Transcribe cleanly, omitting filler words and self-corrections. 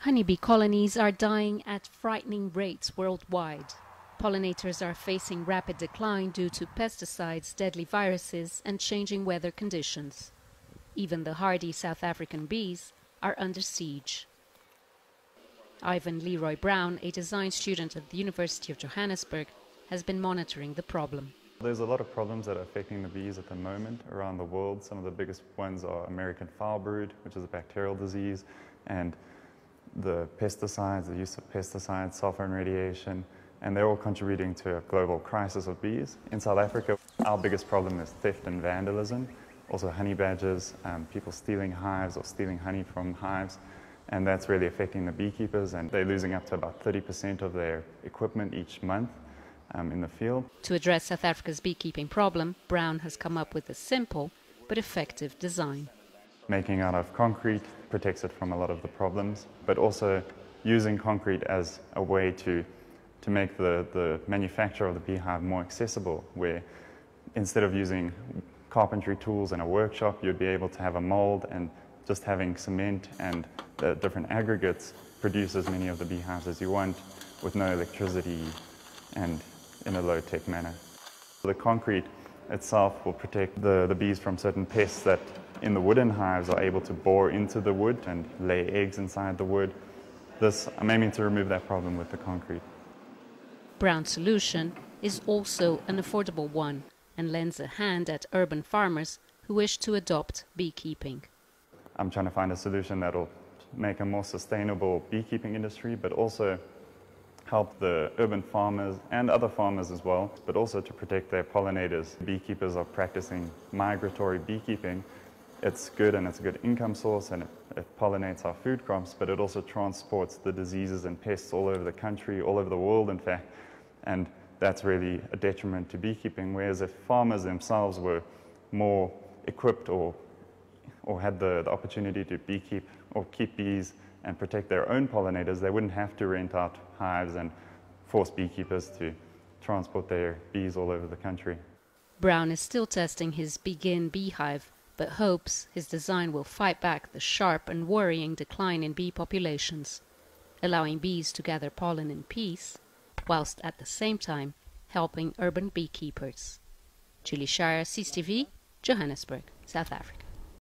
Honeybee colonies are dying at frightening rates worldwide. Pollinators are facing rapid decline due to pesticides, deadly viruses, and changing weather conditions. Even the hardy South African bees are under siege. Ivan Leroy Brown, a design student at the University of Johannesburg, has been monitoring the problem. There's a lot of problems that are affecting the bees at the moment around the world. Some of the biggest ones are American foul brood, which is a bacterial disease, and the pesticides, the use of pesticides, sulfur and radiation, and they're all contributing to a global crisis of bees. In South Africa, our biggest problem is theft and vandalism, also honey badgers, people stealing hives or stealing honey from hives, and that's really affecting the beekeepers, and they're losing up to about 30% of their equipment each month in the field. To address South Africa's beekeeping problem, Brown has come up with a simple but effective design. Making out of concrete protects it from a lot of the problems, but also using concrete as a way to make the manufacture of the beehive more accessible, where instead of using carpentry tools in a workshop, you'd be able to have a mold, and just having cement and the different aggregates produce as many of the beehives as you want with no electricity and in a low-tech manner. The concrete itself will protect the bees from certain pests that in the wooden hives are able to bore into the wood and lay eggs inside the wood. I'm aiming to remove that problem with the concrete. Brown's solution is also an affordable one and lends a hand at urban farmers who wish to adopt beekeeping. I'm trying to find a solution that will make a more sustainable beekeeping industry, but also help the urban farmers and other farmers as well, but also to protect their pollinators. Beekeepers are practicing migratory beekeeping. It's good, and it's a good income source, and it pollinates our food crops, but it also transports the diseases and pests all over the country, all over the world in fact, and that's really a detriment to beekeeping. Whereas if farmers themselves were more equipped or had the opportunity to beekeep or keep bees and protect their own pollinators, they wouldn't have to rent out hives and force beekeepers to transport their bees all over the country. Brown is still testing his Begin beehive, but hopes his design will fight back the sharp and worrying decline in bee populations, allowing bees to gather pollen in peace, whilst at the same time helping urban beekeepers. Julie Shire, CCTV, Johannesburg, South Africa.